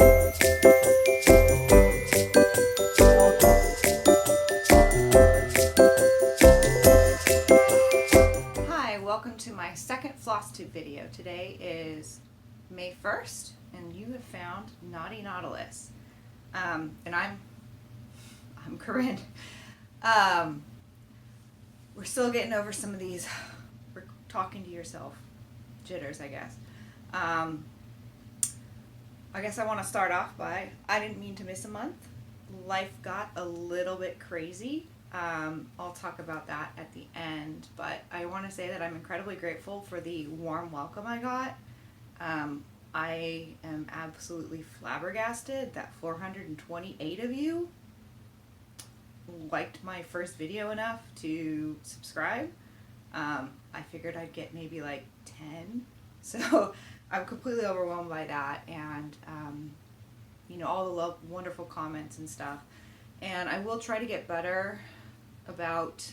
Hi, welcome to my second Flosstube video. Today is May 1st and you have found Naughty Nautilus. And I'm Corinne. We're still getting over some of these talking to yourself jitters, I guess. I guess I want to start off by, I didn't mean to miss a month. Life got a little bit crazy. I'll talk about that at the end, but I want to say that I'm incredibly grateful for the warm welcome I got. I am absolutely flabbergasted that 428 of you liked my first video enough to subscribe. I figured I'd get maybe like 10, so I'm completely overwhelmed by that, and you know, all the wonderful comments and stuff. And I will try to get better about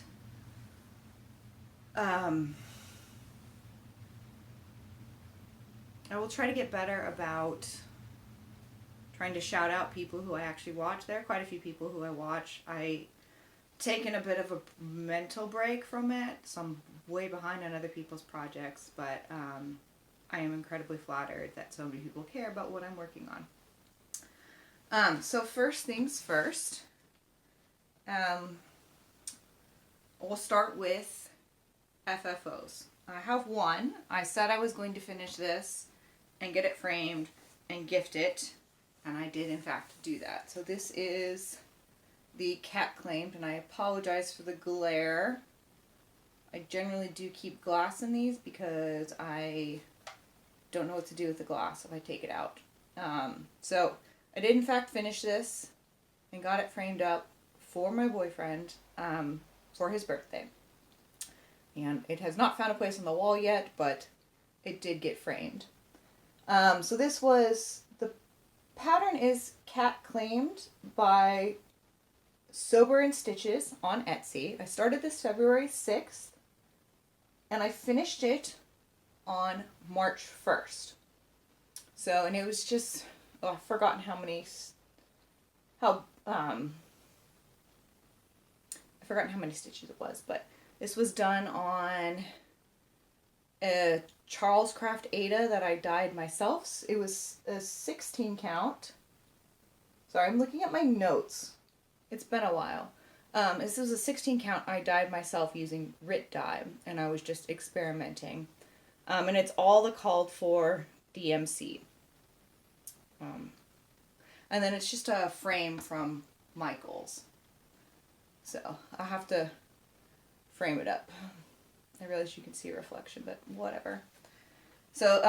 trying to shout out people who I actually watch. There are quite a few people who I watch. I've taken a bit of a mental break from it, so I'm way behind on other people's projects, but I am incredibly flattered that so many people care about what I'm working on. So first things first, we'll start with FFOs. I have one. I said I was going to finish this and get it framed and gift it, and I did in fact do that. So this is the cat claimed, and I apologize for the glare. I generally do keep glass in these because I don't know what to do with the glass if I take it out. So I did in fact finish this and got it framed up for my boyfriend for his birthday. And it has not found a place on the wall yet, but it did get framed. So this was, the pattern is cat claimed by Sober and Stitches on Etsy. I started this February 6th and I finished it on March 1st. So, and it was just, I've forgotten I've forgotten how many stitches it was, but this was done on a Charles Craft Ada that I dyed myself. It was a 16 count. Sorry, I'm looking at my notes. It's been a while. This was a 16 count I dyed myself using RIT dye, and I was just experimenting. And it's all the called for DMC. And then it's just a frame from Michael's. So I'll have to frame it up. I realize you can see a reflection, but whatever. So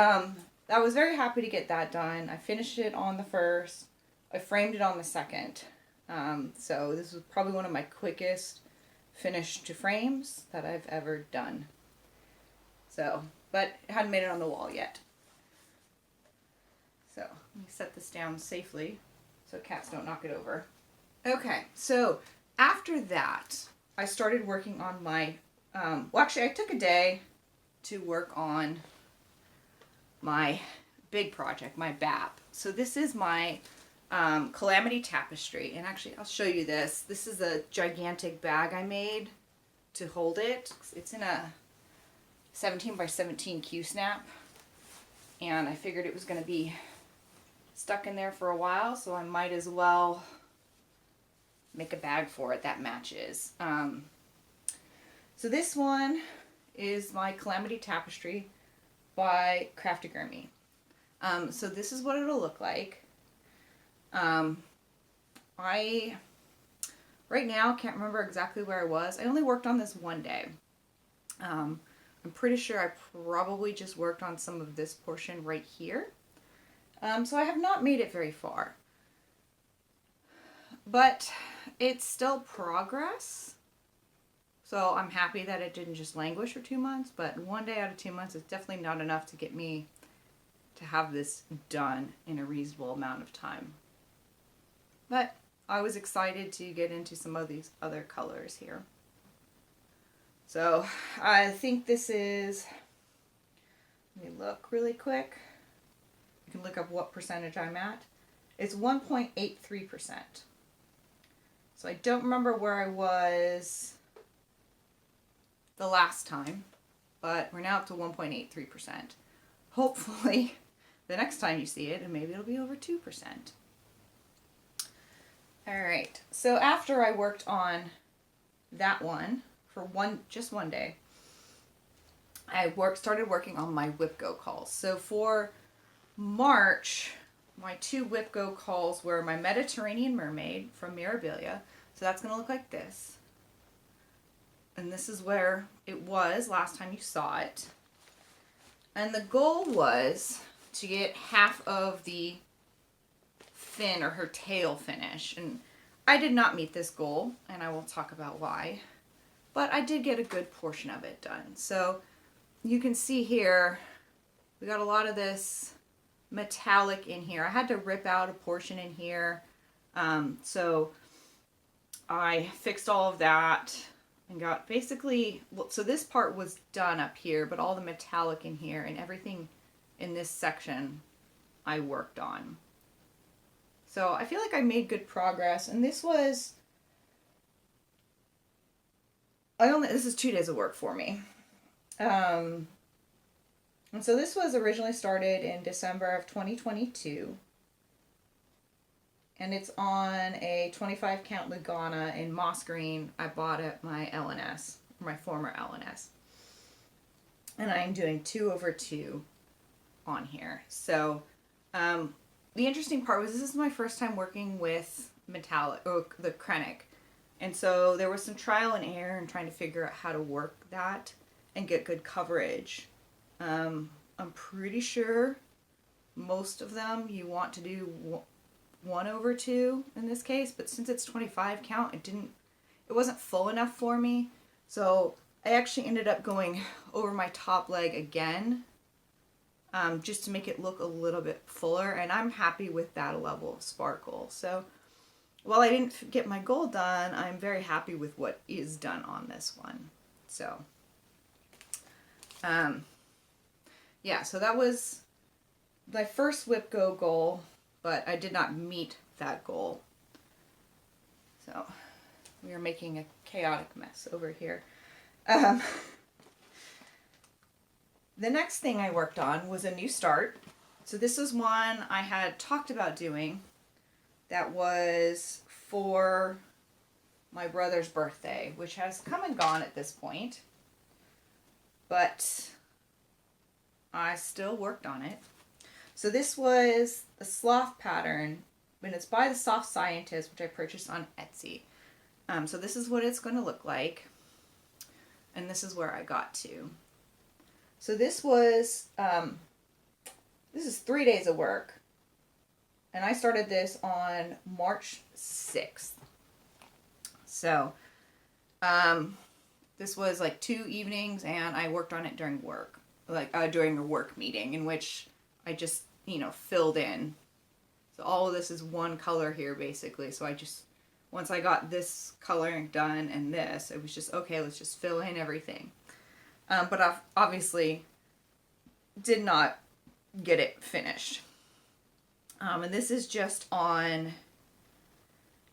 I was very happy to get that done. I finished it on the 1st. I framed it on the 2nd. So this was probably one of my quickest finish to frames that I've ever done. So, but it hadn't made it on the wall yet. So let me set this down safely so cats don't knock it over. Okay, so after that, I started working on my, well actually I took a day to work on my big project, my BAP. So this is my Calamity Tapestry, and actually I'll show you this. This is a gigantic bag I made to hold it. It's in a 17 by 17 Q-snap, and I figured it was going to be stuck in there for a while, so I might as well make a bag for it that matches. So this one is my Calamity Tapestry by Craftigurumi. So this is what it'll look like. I right now can't remember exactly where I was. I only worked on this one day. I'm pretty sure I probably just worked on some of this portion right here. So I have not made it very far. But it's still progress. So I'm happy that it didn't just languish for 2 months, but one day out of 2 months is definitely not enough to get me to have this done in a reasonable amount of time. But I was excited to get into some of these other colors here. So I think this is, let me look really quick. You can look up what percentage I'm at. It's 1.83%. So I don't remember where I was the last time, but we're now up to 1.83%. Hopefully, the next time you see it, and maybe it'll be over 2%. All right, so after I worked on that one for just one day, I started working on my whip go calls. So for March, my 2 whip go calls were my Mediterranean Mermaid from Mirabilia. So that's going to look like this. And this is where it was last time you saw it. And the goal was to get half of the fin or her tail finish. And I did not meet this goal, and I will talk about why. But I did get a good portion of it done. So you can see here, we got a lot of this metallic in here. I had to rip out a portion in here. So I fixed all of that and got basically, so this part was done up here, but all the metallic in here and everything in this section I worked on. So I feel like I made good progress, and this was, this is 2 days of work for me. And so this was originally started in December of 2022. And it's on a 25 count Lugana in moss green I bought at my LNS, my former LNS. And I'm doing 2/2 on here. So the interesting part was this is my first time working with metallic, or the Krennic. And so there was some trial and error in trying to figure out how to work that and get good coverage. I'm pretty sure most of them you want to do 1/2 in this case, but since it's 25 count, it wasn't full enough for me. So I actually ended up going over my top leg again, just to make it look a little bit fuller, and I'm happy with that level of sparkle. So while I didn't get my goal done, I'm very happy with what is done on this one. So yeah, so that was my first whip go goal, but I did not meet that goal. So we are making a chaotic mess over here. The next thing I worked on was a new start. So this is one I had talked about doing that was for my brother's birthday, which has come and gone at this point. But I still worked on it. So this was the sloth pattern, and it's by the Soft Scientist, which I purchased on Etsy. So this is what it's going to look like. And this is where I got to. So this was, this is 3 days of work. And I started this on March 6th. So, this was like 2 evenings, and I worked on it during work. During a work meeting in which I just, filled in. So all of this is one color here, basically. So once I got this coloring done and this, it was just, okay, let's just fill in everything. But I obviously did not get it finished. And this is just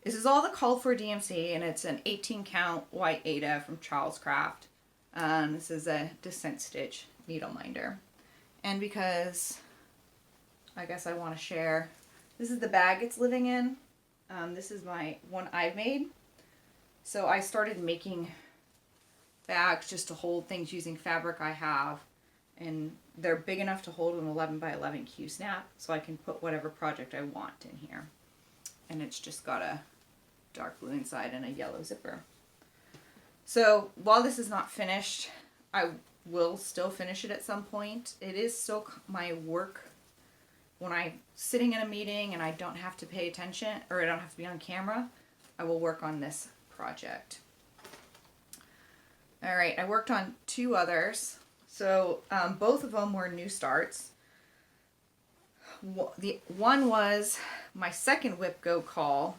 this is all the called for DMC, and it's an 18 count white Ada from Charles Craft. This is a descent stitch needle minder. And because I guess I want to share, this is the bag it's living in. This is my one I've made. So I started making bags just to hold things using fabric I have. And they're big enough to hold an 11 by 11 Q-snap, so I can put whatever project I want in here. And it's just got a dark blue inside and a yellow zipper. So while this is not finished, I will still finish it at some point. It is still my work when I'm sitting in a meeting and I don't have to pay attention, or I don't have to be on camera. I will work on this project. All right, I worked on 2 others. So both of them were new starts. The one was my second whip go call,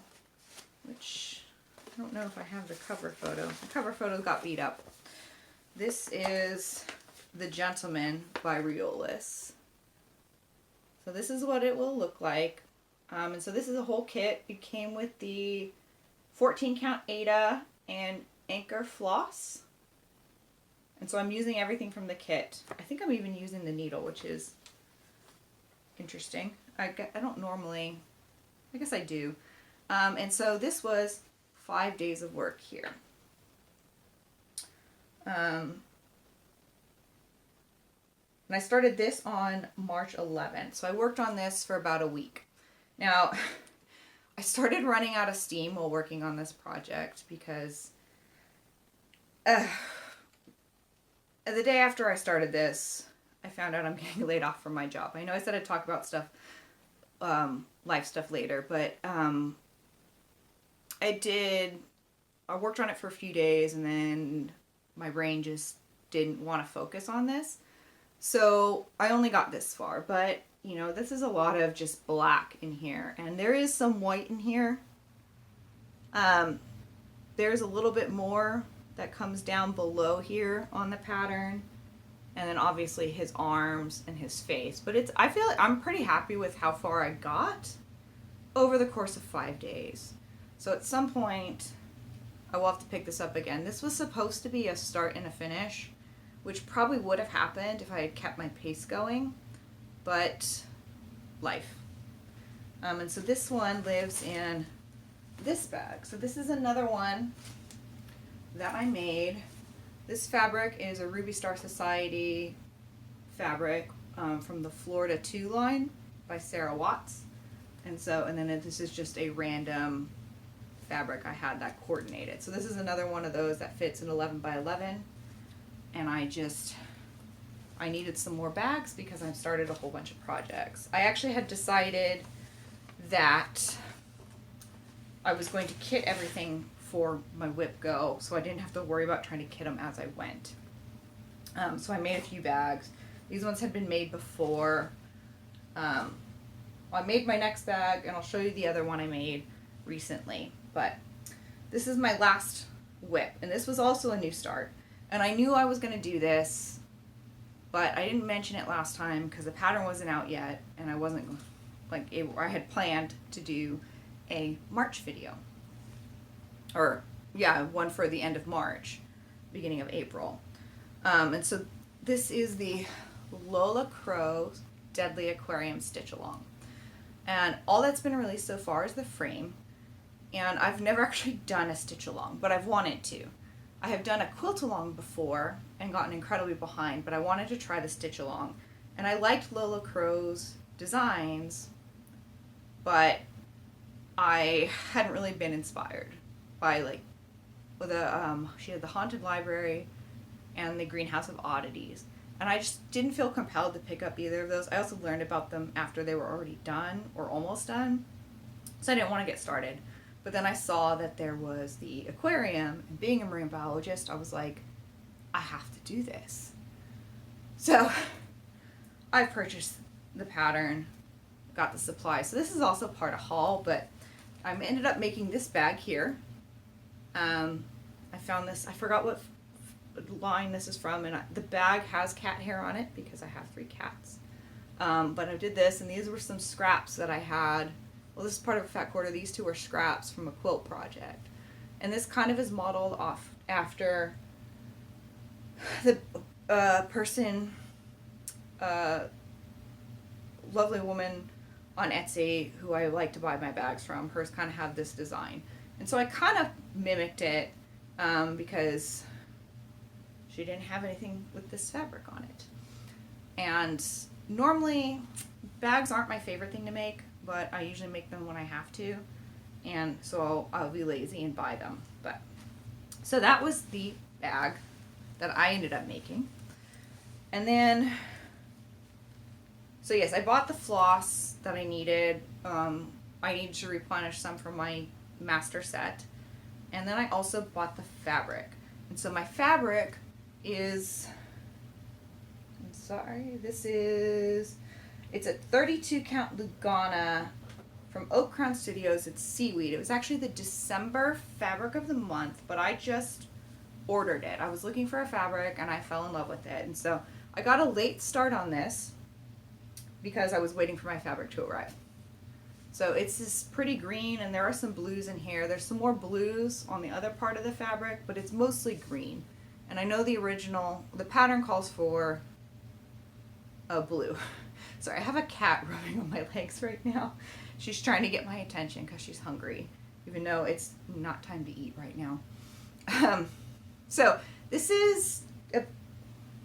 which I don't know if I have the cover photo. The cover photo got beat up. This is The Gentleman by Riolis. So this is what it will look like. And so this is a whole kit. It came with the 14 count Ada and anchor floss. And so I'm using everything from the kit. I think I'm even using the needle, which is interesting. I don't normally, I guess I do. And so this was 5 days of work here. And I started this on March 11th. So I worked on this for about a week. Now, I started running out of steam while working on this project because the day after I started this, I found out I'm getting laid off from my job. I know I said I'd talk about stuff, life stuff later, but I worked on it for a few days and then my brain just didn't want to focus on this. So I only got this far, but you know, this is a lot of just black in here, and there is some white in here. There's a little bit more that comes down below here on the pattern, and then obviously his arms and his face. But I feel like I'm pretty happy with how far I got over the course of 5 days. So at some point, I will have to pick this up again. This was supposed to be a start and a finish, which probably would have happened if I had kept my pace going. But life. And so this one lives in this bag. So this is another one that I made. This fabric is a Ruby Star Society fabric from the Florida 2 line by Sarah Watts. And then this is just a random fabric I had that coordinated. So this is another one of those that fits in 11 by 11. And I needed some more bags because I've started a whole bunch of projects. I actually had decided that I was going to kit everything for my whip go, so I didn't have to worry about trying to kit them as I went. So I made a few bags. These ones had been made before. I made my next bag, and I'll show you the other one I made recently. But this is my last whip, and this was also a new start. And I knew I was going to do this, but I didn't mention it last time because the pattern wasn't out yet, and I wasn't I had planned to do a March video. Or, yeah, one for the end of March, beginning of April. And so this is the Lola Crow's Deadly Aquarium Stitch Along. And all that's been released so far is the frame. And I've never actually done a stitch along, but I've wanted to. I have done a quilt along before and gotten incredibly behind, but I wanted to try the stitch along. And I liked Lola Crow's designs, but I hadn't really been inspired by she had the Haunted Library and the Greenhouse of Oddities. And I just didn't feel compelled to pick up either of those. I also learned about them after they were already done or almost done, so I didn't want to get started. But then I saw that there was the aquarium, and being a marine biologist, I was like, I have to do this. So I purchased the pattern, got the supplies. So this is also part of haul, but I ended up making this bag here. I found this, I forgot what line this is from, and the bag has cat hair on it because I have 3 cats. But I did this, and these were some scraps that I had. Well, this is part of a fat quarter. These 2 are scraps from a quilt project. And this kind of is modeled off after the lovely woman on Etsy who I like to buy my bags from. Hers kind of have this design. And so I kind of mimicked it because she didn't have anything with this fabric on it. And normally, bags aren't my favorite thing to make, but I usually make them when I have to, and so I'll be lazy and buy them. But so that was the bag that I ended up making. And then, so yes, I bought the floss that I needed. I needed to replenish some from my master set, and then I also bought the fabric. And so my fabric is, it's a 32 count Lugana from Oak Crown Studios. It's seaweed. It was actually the December fabric of the month, but I just ordered it. I was looking for a fabric and I fell in love with it. And so I got a late start on this because I was waiting for my fabric to arrive. So it's this pretty green, and there are some blues in here. There's some more blues on the other part of the fabric, but it's mostly green. And I know the pattern calls for a blue. Sorry, I have a cat rubbing on my legs right now. She's trying to get my attention because she's hungry, even though it's not time to eat right now. So this is,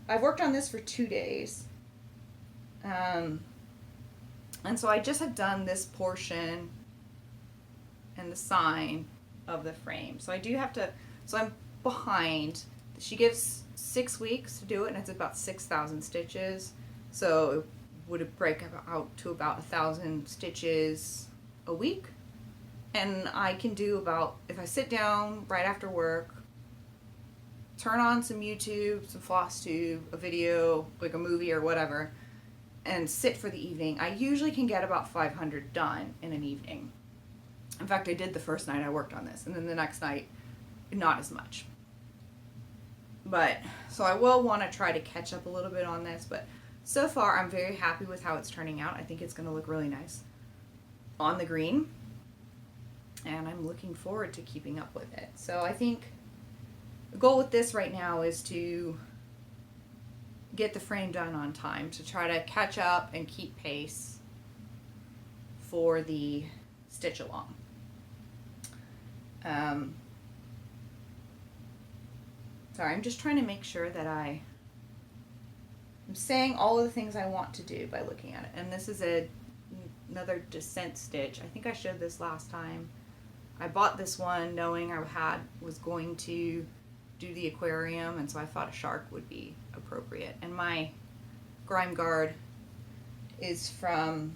I've worked on this for 2 days. And so I just have done this portion and the sign of the frame. So I do have to, so I'm behind. She gives 6 weeks to do it, and it's about 6,000 stitches. So it would break out to about 1,000 stitches a week. And I can do about, if I sit down right after work, turn on some YouTube, some Flosstube, a video, like a movie or whatever, and sit for the evening, I usually can get about 500 done in an evening. In fact, I did the first night I worked on this, and then the next night, not as much. But, so I will want to try to catch up a little bit on this, but so far I'm very happy with how it's turning out. I think it's going to look really nice on the green, and I'm looking forward to keeping up with it. So I think the goal with this right now is to get the frame done on time, to try to catch up and keep pace for the stitch along. Sorry, I'm just trying to make sure that I'm saying all of the things I want to do by looking at it. And this is another descent stitch. I think I showed this last time. I bought this one knowing I was going to do the aquarium, and so I thought a shark would be appropriate. And my grime guard is from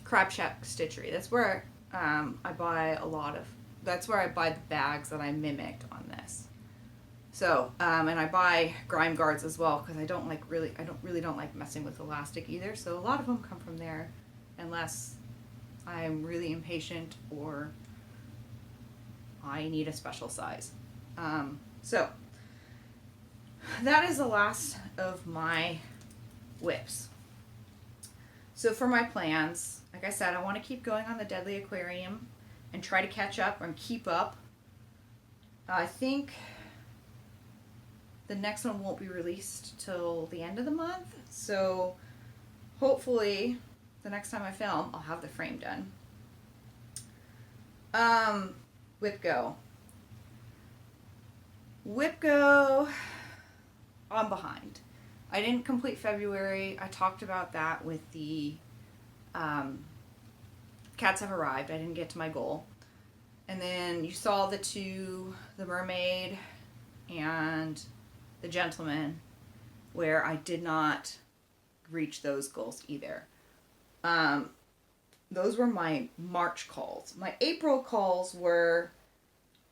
Crab Shack Stitchery. That's where I buy that's where I buy the bags that I mimicked on this. So, and I buy grime guards as well because I don't like messing with elastic either. So a lot of them come from there, unless I'm really impatient or I need a special size. So that is the last of my whips. So for my plans, like I said, I want to keep going on the Deadly Aquarium and try to catch up and keep up. I think the next one won't be released till the end of the month, so hopefully the next time I film, I'll have the frame done. Whip Go, I'm behind. I didn't complete February. I talked about that with the Cats Have Arrived. I didn't get to my goal. And then you saw the mermaid and the gentleman, where I did not reach those goals either. Those were my March calls. My April calls were,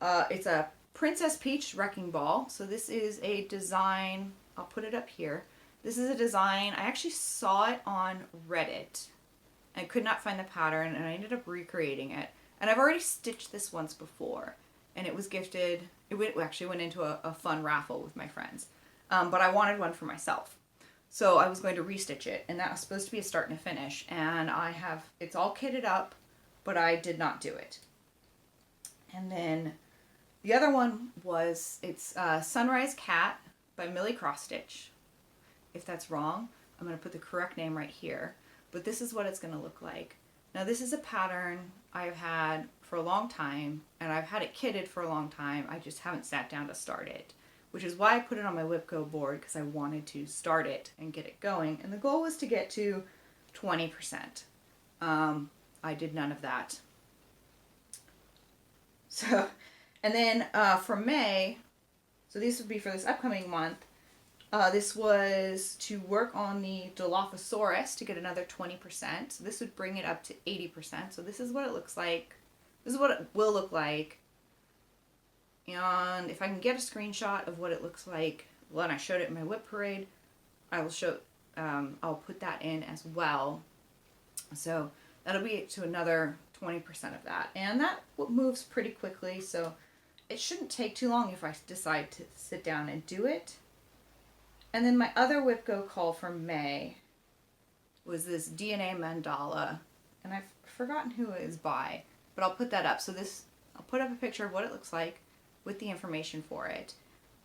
it's a Princess Peach Wrecking Ball. So this is a design, I'll put it up here. This is a design, I actually saw it on Reddit. I could not find the pattern, and I ended up recreating it. And I've already stitched this once before, and it was gifted, actually went into a fun raffle with my friends. But I wanted one for myself. So I was going to restitch it, and that was supposed to be a start and a finish. And it's all kitted up, but I did not do it. And then the other one it's Sunrise Cat by Millie Cross Stitch. If that's wrong, I'm going to put the correct name right here. But this is what it's going to look like. Now this is a pattern I've had for a long time, and I've had it kitted for a long time. I just haven't sat down to start it, which is why I put it on my WhipGo board, because I wanted to start it and get it going. And the goal was to get to 20%. I did none of that. So, and then for May, so this would be for this upcoming month, this was to work on the Dilophosaurus to get another 20%. So this would bring it up to 80%. So this is what it looks like. This is what it will look like. And if I can get a screenshot of what it looks like when I showed it in my whip parade, I'll put that in as well. So that'll be to another 20% of that. And that moves pretty quickly, so it shouldn't take too long if I decide to sit down and do it. And then my other WIPGO call from May was this DNA mandala, and I've forgotten who it is by, but I'll put that up. So this, I'll put up a picture of what it looks like with the information for it.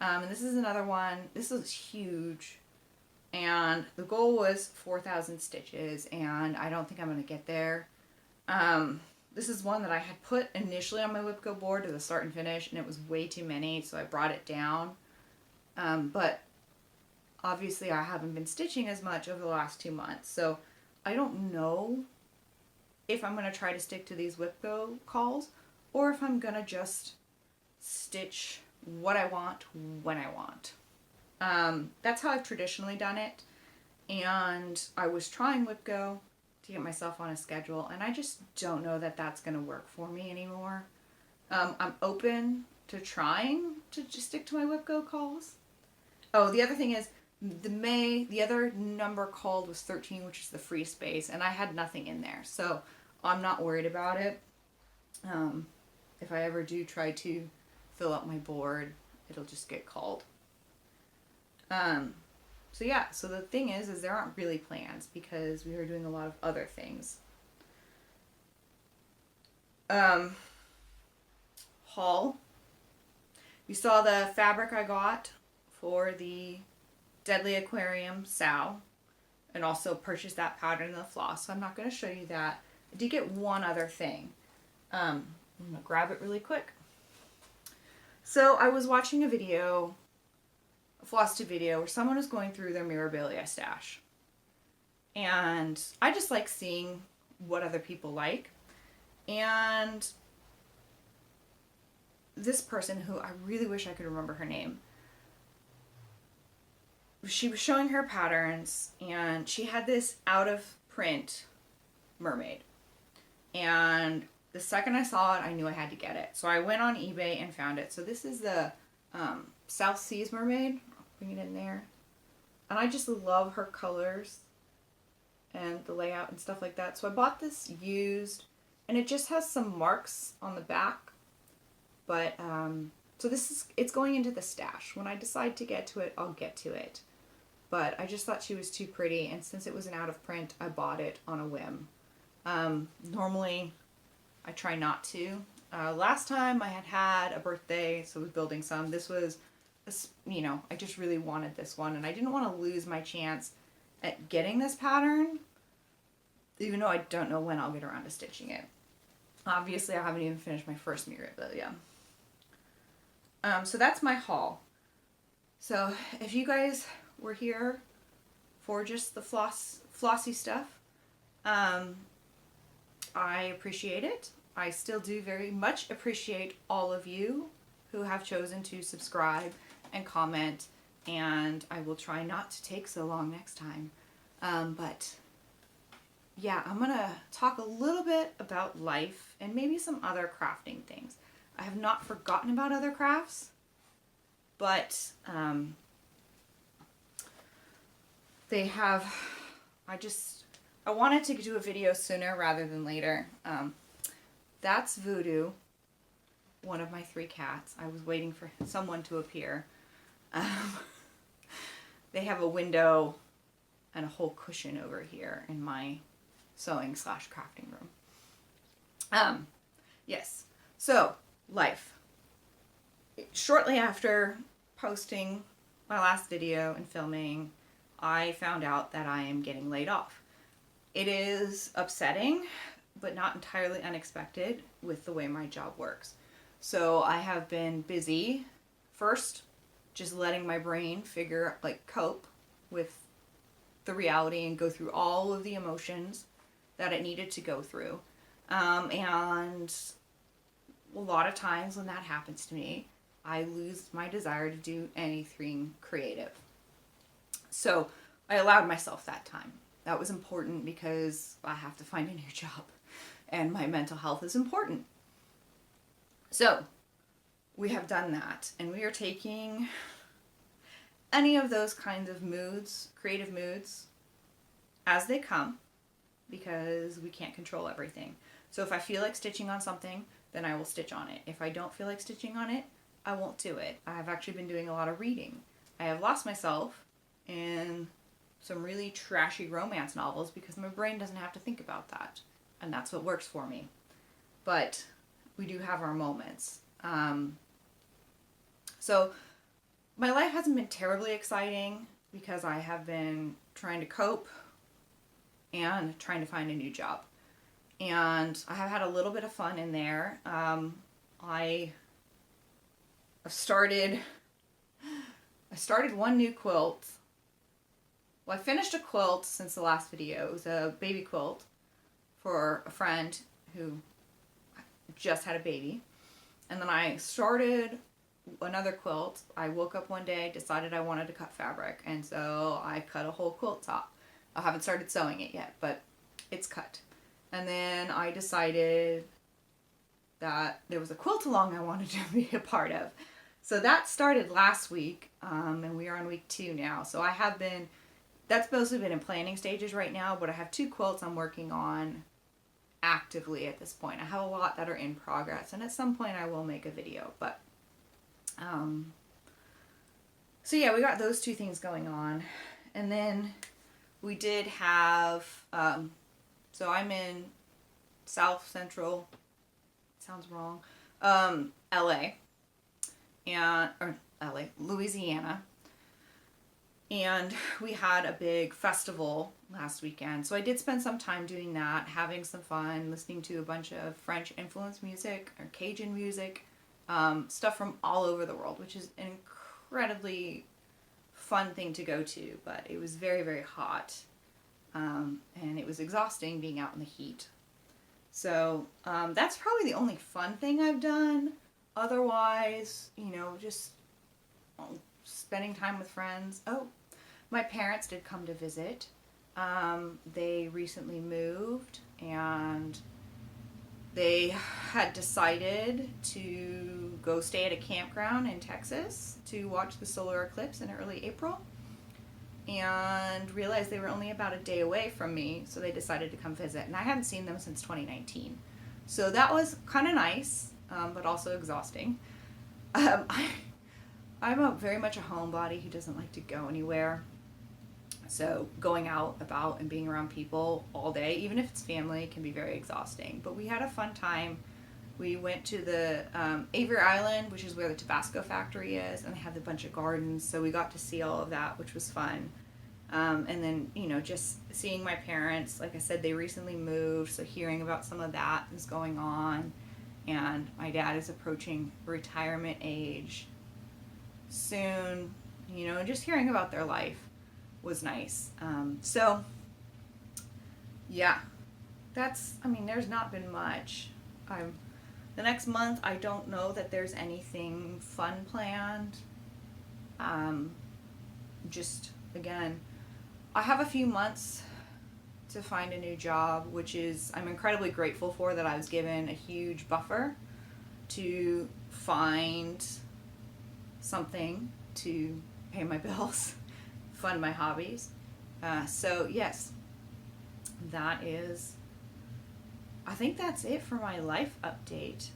And this is another one. This is huge, and the goal was 4,000 stitches, and I don't think I'm going to get there. This is one that I had put initially on my WIPGO board to the start and finish, and it was way too many, so I brought it down. But obviously I haven't been stitching as much over the last 2 months, so I don't know if I'm going to try to stick to these WIPGO calls, or if I'm going to just stitch what I want when I want. That's how I've traditionally done it, and I was trying WIPGO to get myself on a schedule, and I just don't know that that's going to work for me anymore. I'm open to trying to just stick to my WIPGO calls. Oh, the other thing is, the other number called was 13, which is the free space, and I had nothing in there, so I'm not worried about it. If I ever do try to fill up my board, it'll just get called. So yeah, so the thing is there aren't really plans because we are doing a lot of other things. Haul. You saw the fabric I got for the Deadly Aquarium sow, and also purchased that pattern in the floss, so I'm not going to show you that. I did get one other thing. I'm going to grab it really quick. So I was watching a video, a Flosstube video, where someone was going through their memorabilia stash. And I just like seeing what other people like. And this person, who I really wish I could remember her name, she was showing her patterns, and she had this out of print mermaid. And the second I saw it, I knew I had to get it. So I went on eBay and found it. So this is the South Seas mermaid. I'll bring it in there. And I just love her colors and the layout and stuff like that. So I bought this used, and it just has some marks on the back. But, so it's going into the stash. When I decide to get to it, I'll get to it. But I just thought she was too pretty, and since it was an out of print, I bought it on a whim. Normally, I try not to. Last time I had a birthday, so I was building some. This was, I just really wanted this one, and I didn't want to lose my chance at getting this pattern, even though I don't know when I'll get around to stitching it. Obviously, I haven't even finished my first memorabilia. So that's my haul. So if you guys were here for just the flossy stuff, I appreciate it. I still do very much appreciate all of you who have chosen to subscribe and comment, and I will try not to take so long next time. But yeah, I'm going to talk a little bit about life and maybe some other crafting things. I have not forgotten about other crafts, but I wanted to do a video sooner rather than later. That's Voodoo, one of my 3 cats. I was waiting for someone to appear. They have a window and a whole cushion over here in my sewing/crafting room. Yes, so life. Shortly after posting my last video and filming, I found out that I am getting laid off. It is upsetting, but not entirely unexpected with the way my job works. So I have been busy, first, just letting my brain cope with the reality and go through all of the emotions that it needed to go through. And a lot of times when that happens to me, I lose my desire to do anything creative. So I allowed myself that time. That was important because I have to find a new job, and my mental health is important. So we have done that, and we are taking any of those kinds of moods, creative moods, as they come, because we can't control everything. So if I feel like stitching on something, then I will stitch on it. If I don't feel like stitching on it, I won't do it. I have actually been doing a lot of reading. I have lost myself and some really trashy romance novels because my brain doesn't have to think about that. And that's what works for me. But we do have our moments. So my life hasn't been terribly exciting because I have been trying to cope and trying to find a new job. And I have had a little bit of fun in there. I started one new quilt. Well, I finished a quilt since the last video. It was a baby quilt for a friend who just had a baby. And then I started another quilt. I woke up one day, decided I wanted to cut fabric, and so I cut a whole quilt top. I haven't started sewing it yet, but it's cut. And then I decided that there was a quilt-along I wanted to be a part of. So that started last week, and we are on week 2 now. So that's mostly been in planning stages right now, but I have 2 quilts I'm working on actively at this point. I have a lot that are in progress, and at some point I will make a video, but so yeah, we got those 2 things going on. And then we did have, so I'm in South Central, sounds wrong, Louisiana. And we had a big festival last weekend. So I did spend some time doing that, having some fun, listening to a bunch of French influenced music or Cajun music, stuff from all over the world, which is an incredibly fun thing to go to. But it was very, very hot. And it was exhausting being out in the heat. So that's probably the only fun thing I've done. Otherwise, just spending time with friends. Oh, my parents did come to visit. They recently moved, and they had decided to go stay at a campground in Texas to watch the solar eclipse in early April, and realized they were only about a day away from me, so they decided to come visit. And I hadn't seen them since 2019. So that was kind of nice, but also exhausting. I'm very much a homebody who doesn't like to go anywhere. So going out about and being around people all day, even if it's family, can be very exhausting. But we had a fun time. We went to the Avery Island, which is where the Tabasco factory is, and they have a bunch of gardens. So we got to see all of that, which was fun. And then, just seeing my parents. Like I said, they recently moved, so hearing about some of that is going on. And my dad is approaching retirement age soon, just hearing about their life was nice. So yeah, there's not been much. The next month, I don't know that there's anything fun planned. Just, again, I have a few months to find a new job, which I'm incredibly grateful for, that I was given a huge buffer to find something to pay my bills, fund my hobbies. So yes, I think that's it for my life update.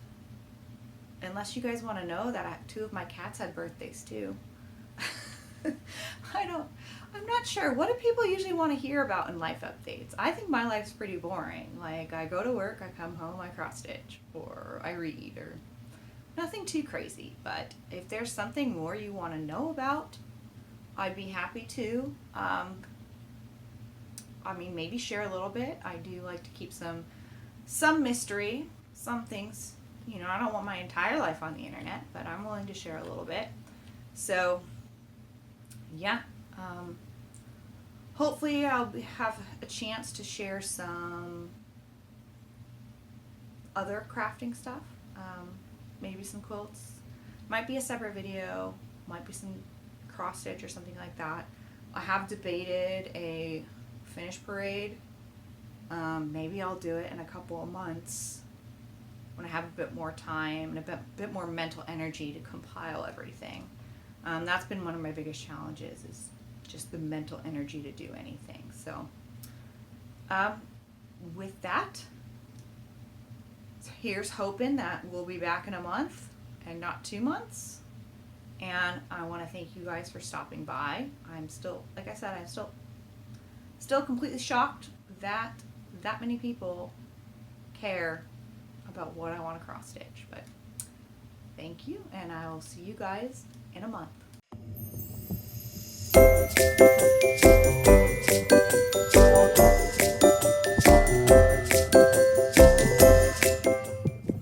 Unless you guys want to know that 2 of my cats had birthdays too. I'm not sure. What do people usually want to hear about in life updates? I think my life's pretty boring. Like, I go to work, I come home, I cross stitch, or I read, or nothing too crazy. But if there's something more you want to know about, I'd be happy to. Maybe share a little bit. I do like to keep some mystery, some things. I don't want my entire life on the internet, but I'm willing to share a little bit. So, yeah. Hopefully I'll have a chance to share some other crafting stuff. Maybe some quilts. Might be a separate video. Might be some cross stitch or something like that. I have debated a finish parade. Maybe I'll do it in a couple of months when I have a bit more time and a bit more mental energy to compile everything. That's been one of my biggest challenges, is just the mental energy to do anything. So with that, here's hoping that we'll be back in a month and not 2 months. And I want to thank you guys for stopping by. I'm still, like I said, I'm still completely shocked that that many people care about what I want to cross stitch. But thank you, and I will see you guys in a month.